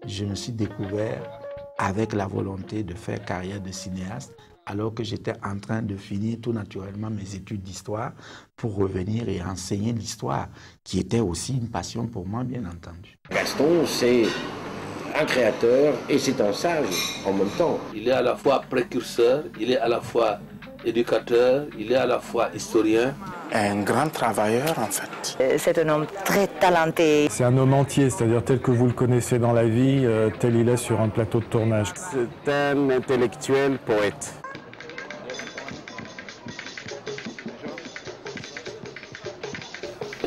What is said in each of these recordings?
Je me suis découvert avec la volonté de faire carrière de cinéaste alors que j'étais en train de finir tout naturellement mes études d'histoire pour revenir et enseigner l'histoire, qui était aussi une passion pour moi, bien entendu. Gaston, c'est un créateur et c'est un sage en même temps. Il est à la fois précurseur, il est à la fois éducateur, il est à la fois historien. Un grand travailleur en fait. C'est un homme très talenté. C'est un homme entier, c'est-à-dire tel que vous le connaissez dans la vie, tel il est sur un plateau de tournage. C'est un intellectuel poète.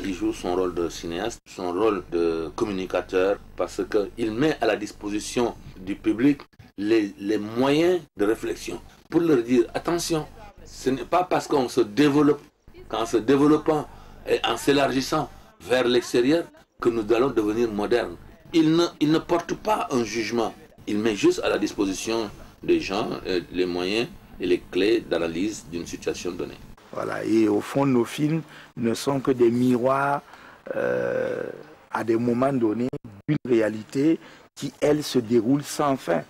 Il joue son rôle de cinéaste, son rôle de communicateur, parce qu'il met à la disposition du public les moyens de réflexion pour leur dire attention, ce n'est pas parce qu'on se développe, qu'en se développant et en s'élargissant vers l'extérieur que nous allons devenir modernes. Il ne porte pas un jugement, il met juste à la disposition des gens les moyens et les clés d'analyse d'une situation donnée. Voilà, et au fond, nos films ne sont que des miroirs à des moments donnés d'une réalité qui, elle, se déroule sans fin.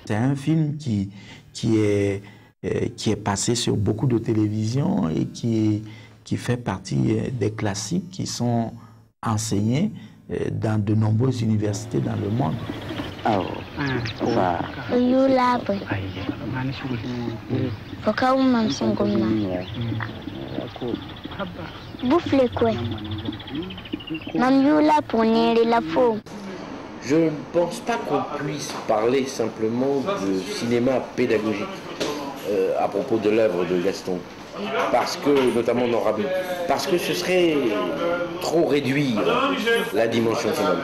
C'est un film qui est passé sur beaucoup de télévision et qui fait partie des classiques qui sont enseignés dans de nombreuses universités dans le monde. Je ne pense pas qu'on puisse parler simplement de cinéma pédagogique à propos de l'œuvre de Gaston. Parce que, notamment dans Rabbi, parce que ce serait trop réduire la dimension finale.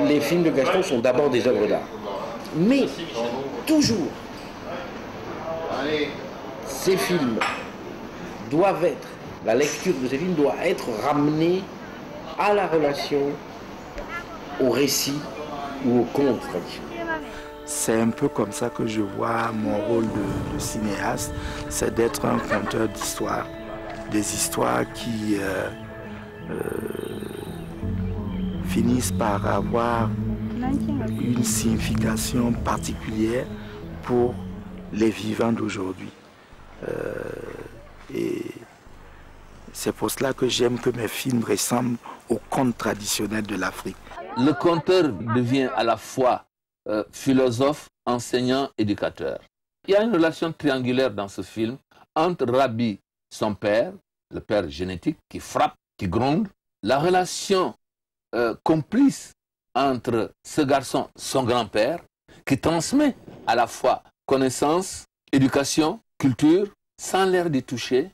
Les films de Gaston sont d'abord des œuvres d'art. Mais, toujours, ces films doivent être, la lecture de ces films doit être ramenée à la relation, au récit ou au conte traditionnel. C'est un peu comme ça que je vois mon rôle de cinéaste, c'est d'être un conteur d'histoires. Des histoires qui finissent par avoir une signification particulière pour les vivants d'aujourd'hui. Et c'est pour cela que j'aime que mes films ressemblent aux contes traditionnels de l'Afrique. Le conteur devient à la fois philosophe, enseignant, éducateur. Il y a une relation triangulaire dans ce film entre Rabbi, son père, le père génétique qui frappe, qui gronde, la relation complice entre ce garçon, son grand-père, qui transmet à la fois connaissance, éducation, culture, sans l'air d'y toucher.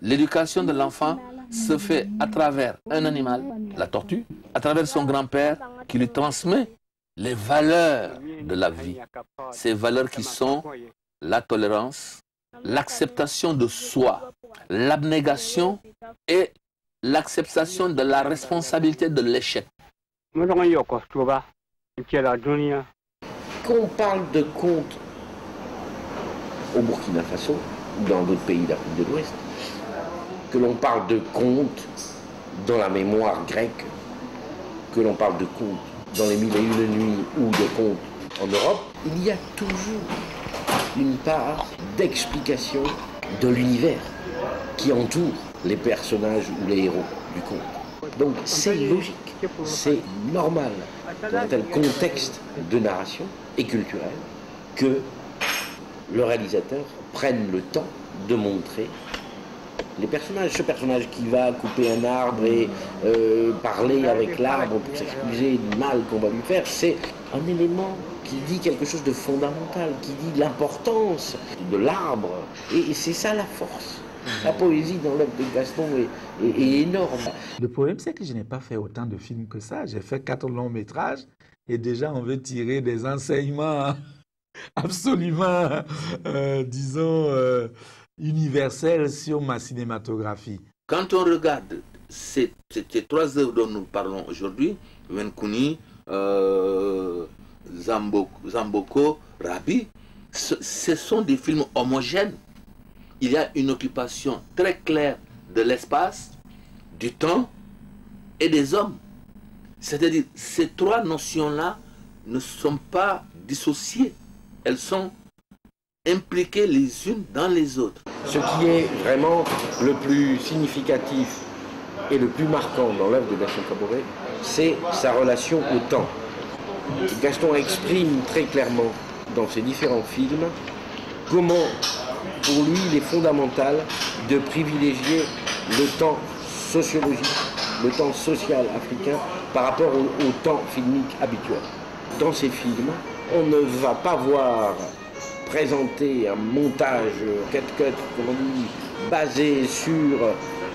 L'éducation de l'enfant se fait à travers un animal, la tortue, à travers son grand-père qui lui transmet les valeurs de la vie. Ces valeurs qui sont la tolérance, l'acceptation de soi, l'abnégation et l'acceptation de la responsabilité de l'échec. qu'on parle de contes au Burkina Faso ou dans d'autres pays d'Afrique de l'Ouest, que l'on parle de contes dans la mémoire grecque, que l'on parle de contes dans les Mille et une nuits ou de contes en Europe, il y a toujours une part d'explication de l'univers qui entoure les personnages ou les héros du conte. Donc c'est logique, c'est normal dans un tel contexte de narration et culturel que le réalisateur prenne le temps de montrer les personnages. Ce personnage qui va couper un arbre et parler avec l'arbre pour s'excuser du mal qu'on va lui faire, c'est un élément qui dit quelque chose de fondamental, qui dit l'importance de l'arbre. Et c'est ça la force. La poésie dans l'œuvre de Gaston est énorme. Le problème, c'est que je n'ai pas fait autant de films que ça. J'ai fait 4 longs métrages et déjà on veut tirer des enseignements absolument, disons, universels sur ma cinématographie. Quand on regarde ces 3 œuvres dont nous parlons aujourd'hui, Wenkuni, Zamboko, Rabi, ce sont des films homogènes. Il y a une occupation très claire de l'espace, du temps et des hommes. C'est-à-dire ces 3 notions-là ne sont pas dissociées. Elles sont impliquées les unes dans les autres. Ce qui est vraiment le plus significatif et le plus marquant dans l'œuvre de Gaston Caboret, c'est sa relation au temps. Gaston exprime très clairement dans ses différents films comment, pour lui, il est fondamental de privilégier le temps sociologique, le temps social africain par rapport au temps filmique habituel. Dans ces films, on ne va pas voir présenter un montage cut, comme on dit, basé sur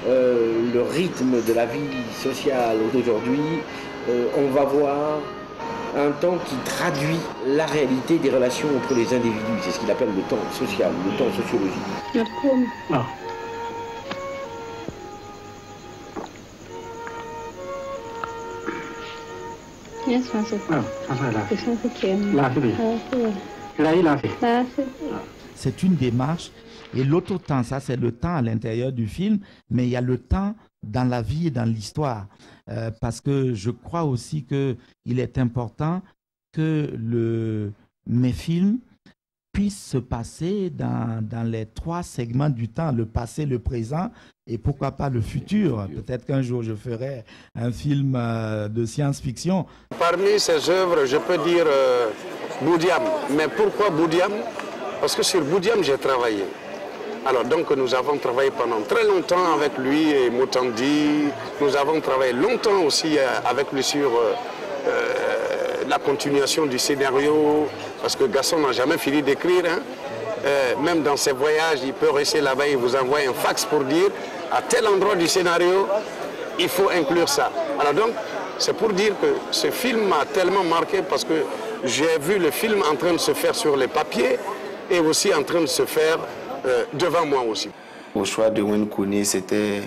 le rythme de la vie sociale d'aujourd'hui. On va voir un temps qui traduit la réalité des relations entre les individus. C'est ce qu'il appelle le temps social, le temps sociologique. Ah. Yes, François. C'est une démarche et l'autre temps, ça c'est le temps à l'intérieur du film, mais il y a le temps dans la vie et dans l'histoire. Parce que je crois aussi qu'il est important que mes films puissent se passer dans les 3 segments du temps, le passé, le présent et pourquoi pas le futur. Peut-être qu'un jour je ferai un film de science-fiction. Parmi ces œuvres, je peux dire Boudiam. Mais pourquoi Boudiam? Parce que sur Boudiam, j'ai travaillé. Alors donc nous avons travaillé pendant très longtemps avec lui et Motandi. Nous avons travaillé longtemps aussi avec lui sur la continuation du scénario, parce que Gaston n'a jamais fini d'écrire. Hein. Même dans ses voyages, il peut rester là-bas et vous envoyer un fax pour dire à tel endroit du scénario, il faut inclure ça. Alors donc, c'est pour dire que ce film m'a tellement marqué parce que j'ai vu le film en train de se faire sur les papiers et aussi en train de se faire devant moi aussi. Au choix de Wenkuni, c'était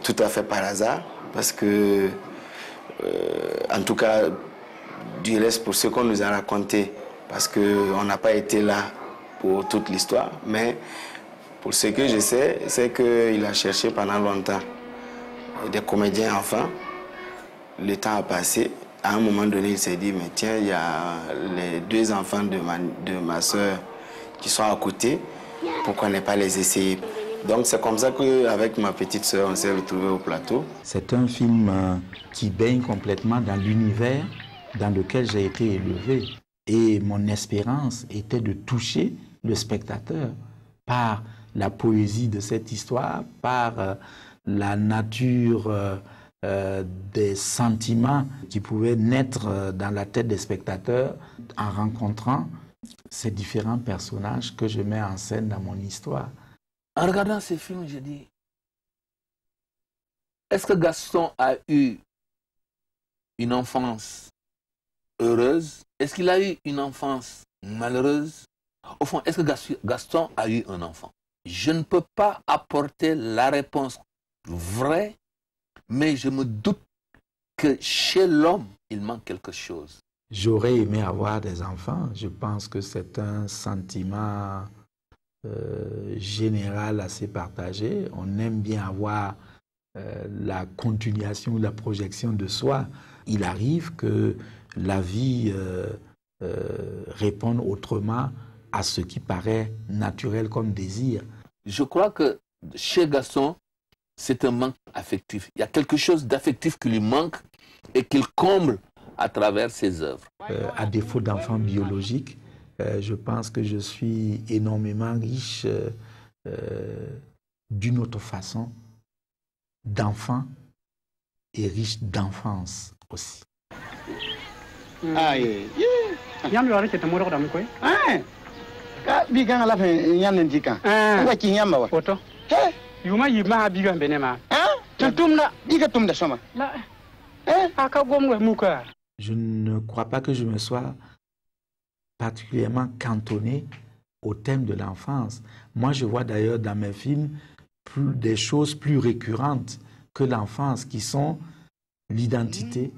tout à fait par hasard parce que, en tout cas, du reste pour ce qu'on nous a raconté, parce qu'on n'a pas été là pour toute l'histoire, mais pour ce que je sais, c'est qu'il a cherché pendant longtemps des comédiens enfants. Le temps a passé. À un moment donné, il s'est dit, mais tiens, il y a les 2 enfants de ma soeur qui sont à côté, pourquoi ne pas les essayer? Donc c'est comme ça qu'avec ma petite soeur, on s'est retrouvés au plateau. C'est un film qui baigne complètement dans l'univers dans lequel j'ai été élevé. Et mon espérance était de toucher le spectateur par la poésie de cette histoire, par la nature des sentiments qui pouvaient naître dans la tête des spectateurs en rencontrant ces différents personnages que je mets en scène dans mon histoire. En regardant ces films, je dis, est-ce que Gaston a eu une enfance heureuse? Est-ce qu'il a eu une enfance malheureuse? Au fond, est-ce que Gaston a eu un enfant? Je ne peux pas apporter la réponse vraie, mais je me doute que chez l'homme, il manque quelque chose. J'aurais aimé avoir des enfants. Je pense que c'est un sentiment général assez partagé. On aime bien avoir la continuation ou la projection de soi. Il arrive que la vie réponde autrement à ce qui paraît naturel comme désir. Je crois que chez Gaston, c'est un manque affectif. Il y a quelque chose d'affectif qui lui manque et qu'il comble à travers ses œuvres. À défaut d'enfants biologiques, je pense que je suis énormément riche d'une autre façon d'enfant et riche d'enfance aussi. Je ne crois pas que je me sois particulièrement cantonné au thème de l'enfance. Moi, je vois d'ailleurs dans mes films des choses plus récurrentes que l'enfance, qui sont l'identité,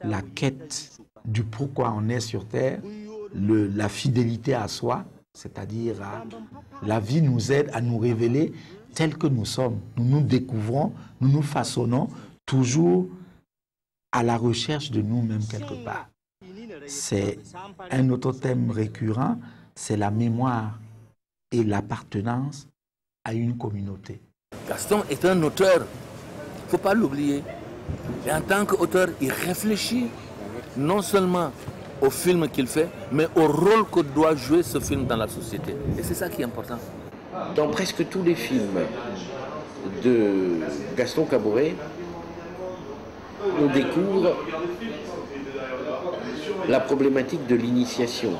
la quête du pourquoi on est sur Terre, la fidélité à soi, c'est-à-dire la vie nous aide à nous révéler tels que nous sommes. Nous nous découvrons, nous nous façonnons toujours à la recherche de nous-mêmes quelque part. C'est un autre thème récurrent, c'est la mémoire et l'appartenance à une communauté. Gaston est un auteur, il ne faut pas l'oublier. Et en tant qu'auteur, il réfléchit non seulement au film qu'il fait, mais au rôle que doit jouer ce film dans la société. Et c'est ça qui est important. Dans presque tous les films de Gaston Cabouret, on découvre la problématique de l'initiation,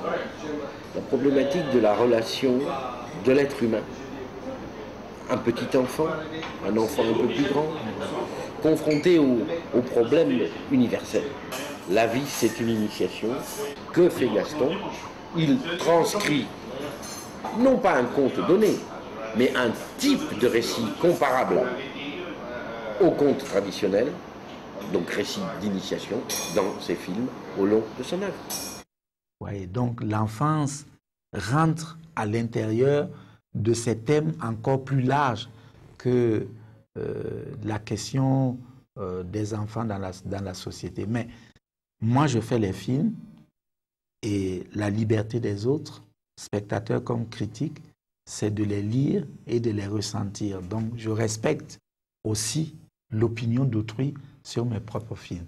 la problématique de la relation de l'être humain. Un petit enfant, un enfant un peu plus grand, confronté aux problèmes universels. La vie, c'est une initiation. Que fait Gaston? Il transcrit, non pas un conte donné, mais un type de récit comparable au conte traditionnel, donc récit d'initiation, dans ses films au long de son œuvre. Ouais, donc l'enfance rentre à l'intérieur de ces thèmes encore plus larges que la question des enfants dans la société. Mais moi, je fais les films et la liberté des autres, spectateurs comme critiques, c'est de les lire et de les ressentir. Donc, je respecte aussi l'opinion d'autrui sur mes propres films.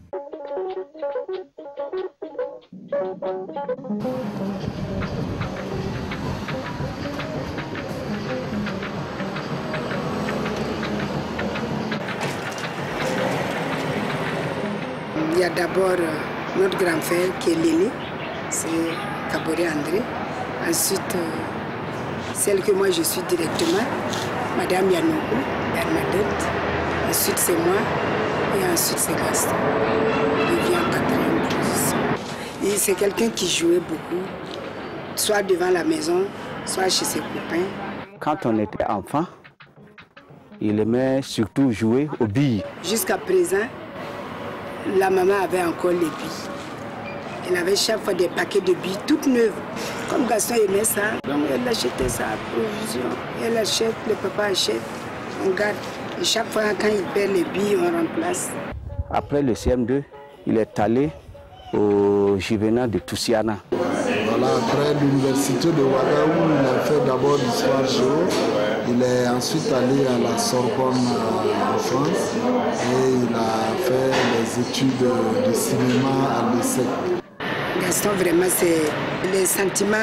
Il y a d'abord notre grand frère qui est l'aîné, c'est Cabouret André. Ensuite, celle que moi je suis directement, Madame Yanoukou, Bernadette. Ensuite c'est moi et ensuite c'est Gaston. Il vient en quatrième position. Et c'est quelqu'un qui jouait beaucoup, soit devant la maison, soit chez ses copains. Quand on était enfant, il aimait surtout jouer aux billes. Jusqu'à présent, la maman avait encore les billes. Elle avait chaque fois des paquets de billes toutes neuves. Comme Gaston aimait ça, donc elle achetait ça à provision. Elle achète, le papa achète, on garde. Et chaque fois quand il perd les billes, on remplace. Après le CM2, il est allé au Juvénat de Toussiana. Voilà, après l'université de Ouagadougou, il a fait d'abord l'histoire géo. Il est ensuite allé à la Sorbonne en France et il a fait les études de cinéma à l'ESSEC. Gaston, vraiment, c'est les sentiments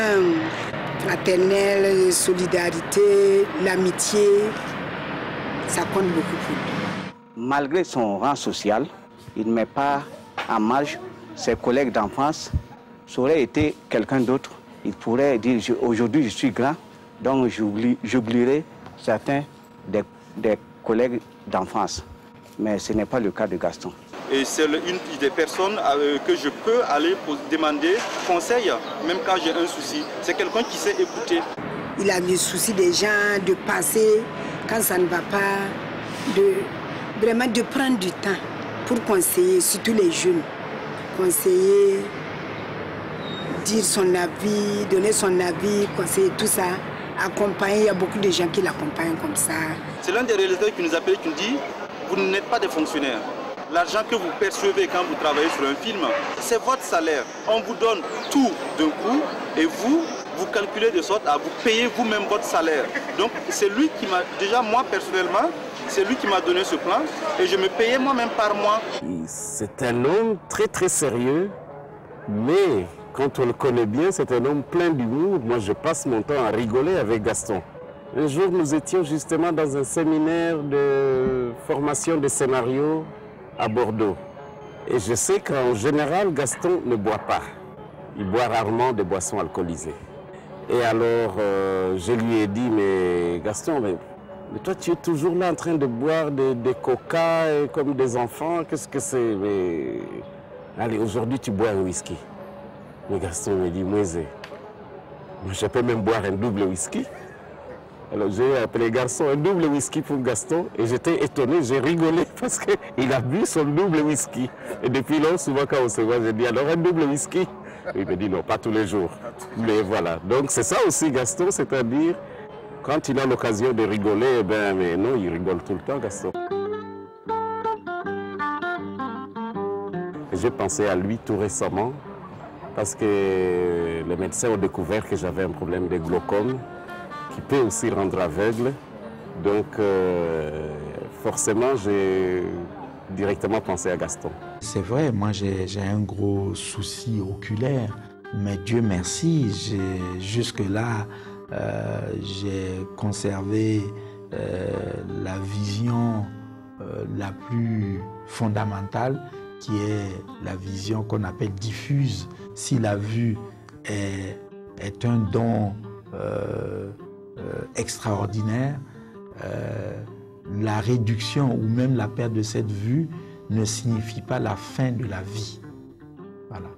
fraternels, la solidarité, l'amitié, ça compte beaucoup pour lui. Malgré son rang social, il ne met pas en marge ses collègues d'enfance. Ça aurait été quelqu'un d'autre, il pourrait dire aujourd'hui je suis grand, donc j'oublierai certains des collègues d'enfance. Mais ce n'est pas le cas de Gaston. Et c'est une des personnes que je peux aller demander conseil, même quand j'ai un souci. C'est quelqu'un qui sait écouter. Il a le souci des gens, de passer quand ça ne va pas, vraiment de prendre du temps pour conseiller, surtout les jeunes. Conseiller dire son avis, donner son avis, conseiller, tout ça. Accompagner, il y a beaucoup de gens qui l'accompagnent comme ça. C'est l'un des réalisateurs qui nous appelle, qui nous dit, vous n'êtes pas des fonctionnaires. L'argent que vous percevez quand vous travaillez sur un film, c'est votre salaire. On vous donne tout d'un coup et vous calculez de sorte à vous payer vous-même votre salaire. Donc c'est lui qui m'a, déjà moi personnellement, c'est lui qui m'a donné ce plan et je me payais moi-même par mois. C'est un homme très très sérieux, mais quand on le connaît bien, c'est un homme plein d'humour. Moi je passe mon temps à rigoler avec Gaston. Un jour nous étions justement dans un séminaire de formation de scénario à Bordeaux. Et je sais qu'en général, Gaston ne boit pas. Il boit rarement des boissons alcoolisées. Et alors, je lui ai dit, mais Gaston, mais toi, tu es toujours là en train de boire des coca comme des enfants. Qu'est-ce que c'est? Mais allez, aujourd'hui, tu bois un whisky. Mais Gaston me dit, moi, je peux même boire un double whisky. Alors j'ai appelé garçon un double whisky pour Gaston et j'étais étonné, j'ai rigolé parce qu'il a bu son double whisky. Et depuis lors, souvent quand on se voit, j'ai dit alors un double whisky? Il me dit non, pas tous les jours. Mais voilà, donc c'est ça aussi Gaston, c'est-à-dire quand il a l'occasion de rigoler, eh ben, mais non, il rigole tout le temps Gaston. J'ai pensé à lui tout récemment parce que les médecins ont découvert que j'avais un problème de glaucome qui peut aussi rendre aveugle. Donc forcément, j'ai directement pensé à Gaston. C'est vrai, moi j'ai un gros souci oculaire, mais Dieu merci, jusque-là, j'ai conservé la vision la plus fondamentale, qui est la vision qu'on appelle diffuse. Si la vue est un don extraordinaire, la réduction ou même la perte de cette vue ne signifie pas la fin de la vie. Voilà.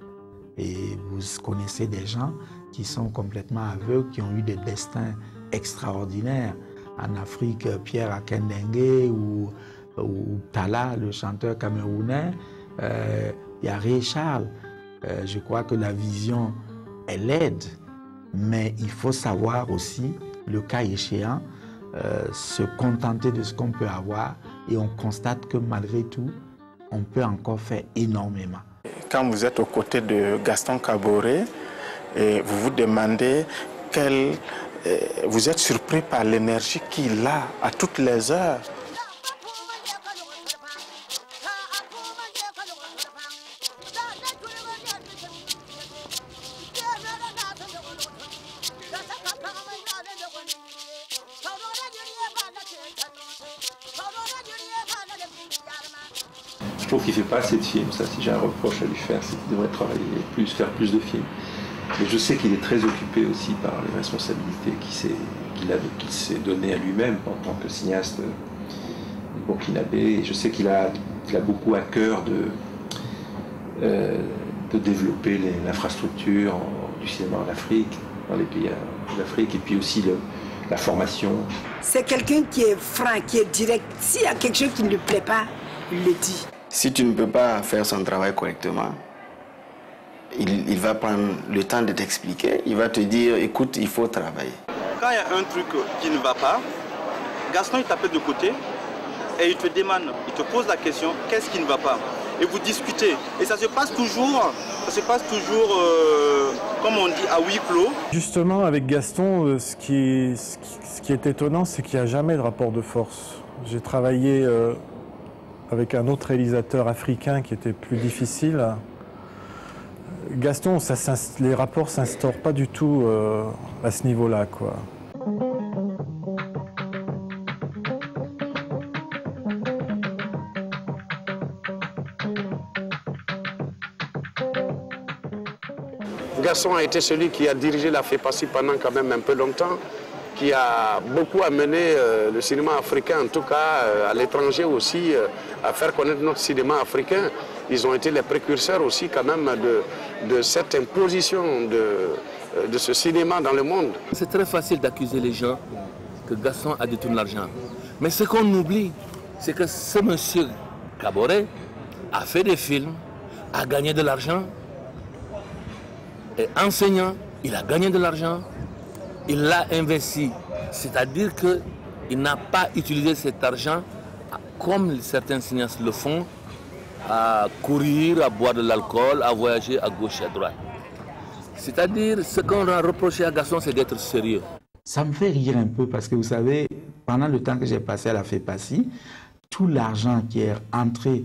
Et vous connaissez des gens qui sont complètement aveugles, qui ont eu des destins extraordinaires. En Afrique, Pierre Akendengue ou Tala, le chanteur camerounais, il y a Ray Charles. Je crois que la vision, elle aide, mais il faut savoir aussi, le cas échéant, se contenter de ce qu'on peut avoir, et on constate que malgré tout, on peut encore faire énormément. Quand vous êtes aux côtés de Gaston Kaboré, et vous vous demandez vous êtes surpris par l'énergie qu'il a à toutes les heures. Je trouve qu'il ne fait pas assez de films. Ça, si j'ai un reproche à lui faire, c'est qu'il devrait travailler plus, faire plus de films. Mais je sais qu'il est très occupé aussi par les responsabilités qu'il s'est donné à lui-même en tant que cinéaste burkinabé. Et je sais qu'il a beaucoup à cœur de développer l'infrastructure du cinéma en Afrique, dans les pays d'Afrique, et puis aussi la formation. C'est quelqu'un qui est franc, qui est direct. S'il y a quelque chose qui ne lui plaît pas, il le dit. Si tu ne peux pas faire son travail correctement, il va prendre le temps de t'expliquer. Il va te dire, écoute, il faut travailler. Quand il y a un truc qui ne va pas, Gaston il t'appelle de côté et il te demande, il te pose la question, qu'est-ce qui ne va pas? Et vous discutez. Et ça se passe toujours comme on dit, à huis clos. Justement, avec Gaston, ce qui est étonnant, c'est qu'il n'y a jamais de rapport de force. J'ai travaillé avec un autre réalisateur africain qui était plus difficile. Gaston, les rapports ne s'instaurent pas du tout à ce niveau-là, quoi. Gaston a été celui qui a dirigé la FEPACI pendant quand même un peu longtemps, qui a beaucoup amené le cinéma africain, en tout cas à l'étranger aussi, à faire connaître notre cinéma africain. Ils ont été les précurseurs aussi quand même de cette imposition de ce cinéma dans le monde. C'est très facile d'accuser les gens que Gaston a détourné l'argent. Mais ce qu'on oublie, c'est que ce monsieur Kaboré a fait des films, a gagné de l'argent. est enseignant, il a gagné de l'argent, il l'a investi. C'est-à-dire qu'il n'a pas utilisé cet argent comme certains cinéastes le font, à courir, à boire de l'alcool, à voyager à gauche et à droite. C'est-à-dire, ce qu'on a reproché à Gaston, c'est d'être sérieux. Ça me fait rire un peu parce que vous savez, pendant le temps que j'ai passé à la FEPACI, tout l'argent qui est entré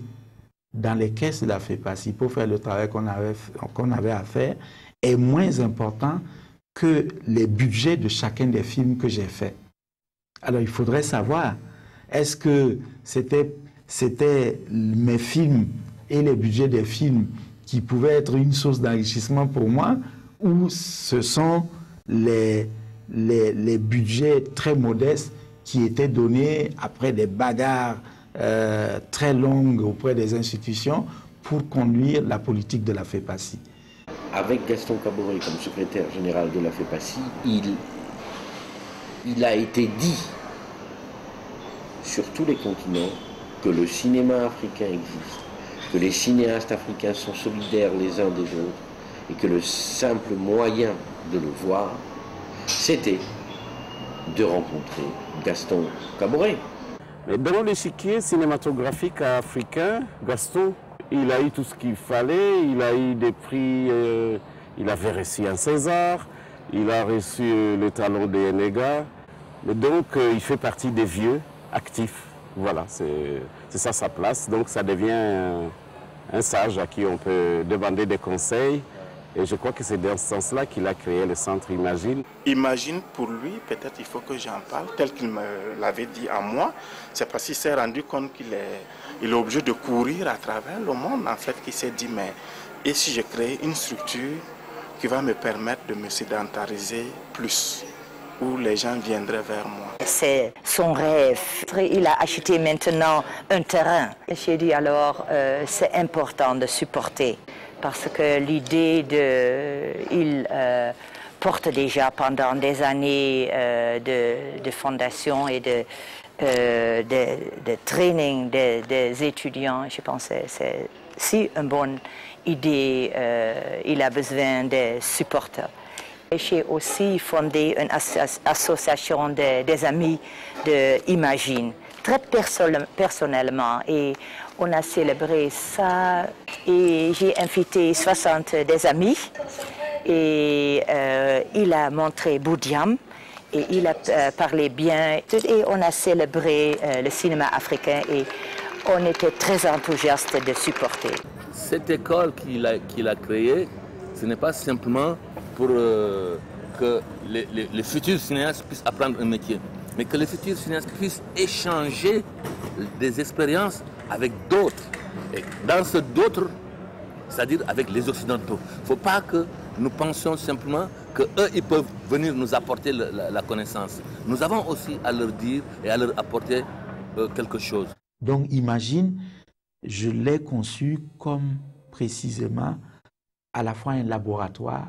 dans les caisses de la FEPACI pour faire le travail qu'on avait à faire est moins important que les budgets de chacun des films que j'ai faits. Alors il faudrait savoir, est-ce que c'était mes films et les budgets des films qui pouvaient être une source d'enrichissement pour moi, ou ce sont les budgets très modestes qui étaient donnés après des bagarres très longues auprès des institutions pour conduire la politique de la FEPACI. Avec Gaston Kaboré comme secrétaire général de la FEPACI, il a été dit sur tous les continents que le cinéma africain existe, que les cinéastes africains sont solidaires les uns des autres et que le simple moyen de le voir, c'était de rencontrer Gaston Kaboré. Mais dans l'échiquier cinématographique africain, Gaston, il a eu tout ce qu'il fallait, il a eu des prix, il avait reçu un César, il a reçu le talon de Enega, mais donc il fait partie des vieux actifs. Voilà, c'est ça sa place, donc ça devient un sage à qui on peut demander des conseils. Et je crois que c'est dans ce sens-là qu'il a créé le centre Imagine. Imagine, pour lui, peut-être il faut que j'en parle, tel qu'il me l'avait dit à moi. C'est parce qu'il s'est rendu compte qu'il est obligé de courir à travers le monde, en fait, qu'il s'est dit, mais et si je crée une structure qui va me permettre de me sédentariser plus, où les gens viendraient vers moi. C'est son rêve. Il a acheté maintenant un terrain. J'ai dit alors, c'est important de supporter. Parce que l'idée il porte déjà pendant des années de fondation et de training des étudiants. Je pense que c'est si une bonne idée. Il a besoin de supporters. J'ai aussi fondé une association des amis d'Imagine, très personnellement. Et on a célébré ça et j'ai invité 60 des amis. Et il a montré Boudiam et il a parlé bien. Et on a célébré le cinéma africain et on était très enthousiastes de supporter. Cette école qu'il a créée, ce n'est pas simplement pour que les futurs cinéastes puissent apprendre un métier, mais que les futurs cinéastes puissent échanger des expériences avec d'autres. Et dans ce d'autres, c'est-à-dire avec les Occidentaux. Il ne faut pas que nous pensions simplement qu'eux, ils peuvent venir nous apporter la connaissance. Nous avons aussi à leur dire et à leur apporter quelque chose. Donc imagine, je l'ai conçu comme précisément à la fois un laboratoire,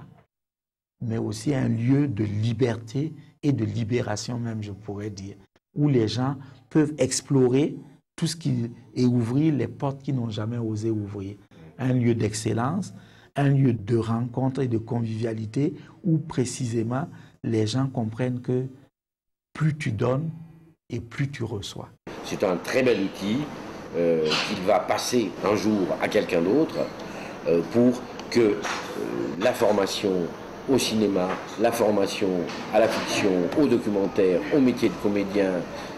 mais aussi un lieu de liberté et de libération même, je pourrais dire, où les gens peuvent explorer tout ce qui et ouvrir les portes qu'ils n'ont jamais osé ouvrir. Un lieu d'excellence, un lieu de rencontre et de convivialité où précisément les gens comprennent que plus tu donnes et plus tu reçois. C'est un très bel outil qu'il va passer un jour à quelqu'un d'autre pour que la formation au cinéma, la formation à la fiction, au documentaire, au métier de comédien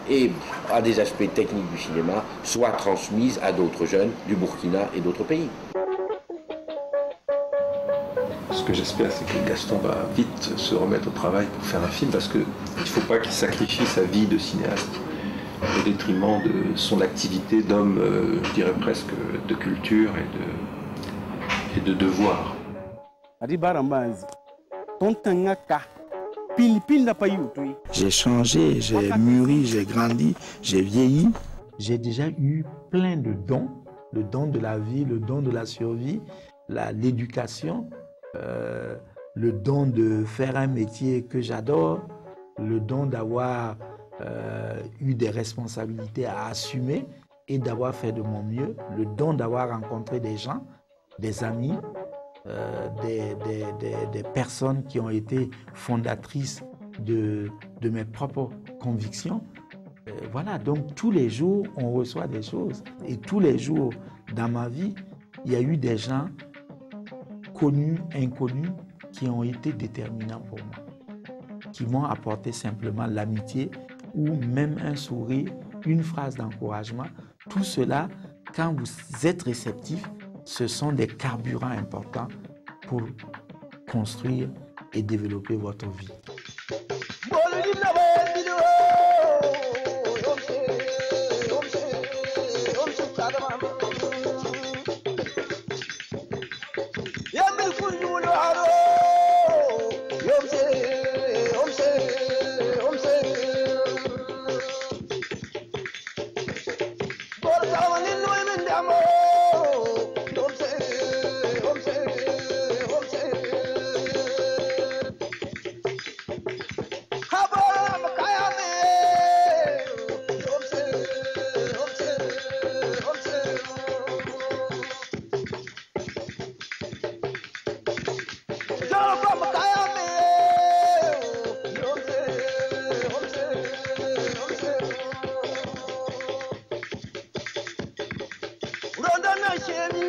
et à des aspects techniques du cinéma soit transmise à d'autres jeunes du Burkina et d'autres pays. Ce que j'espère, c'est que Gaston va vite se remettre au travail pour faire un film, parce qu'il ne faut pas qu'il sacrifie sa vie de cinéaste au détriment de son activité d'homme, je dirais presque, de culture et de devoir. J'ai changé, j'ai mûri, j'ai grandi, j'ai vieilli. J'ai déjà eu plein de dons, le don de la vie, le don de la survie, l'éducation, le don de faire un métier que j'adore, le don d'avoir eu des responsabilités à assumer et d'avoir fait de mon mieux, le don d'avoir rencontré des gens, des amis des personnes qui ont été fondatrices de mes propres convictions. Voilà, donc tous les jours, on reçoit des choses. Et tous les jours, dans ma vie, il y a eu des gens connus, inconnus, qui ont été déterminants pour moi, qui m'ont apporté simplement l'amitié ou même un sourire, une phrase d'encouragement. Tout cela, quand vous êtes réceptif, ce sont des carburants importants pour construire et développer votre vie. Rondana Shemi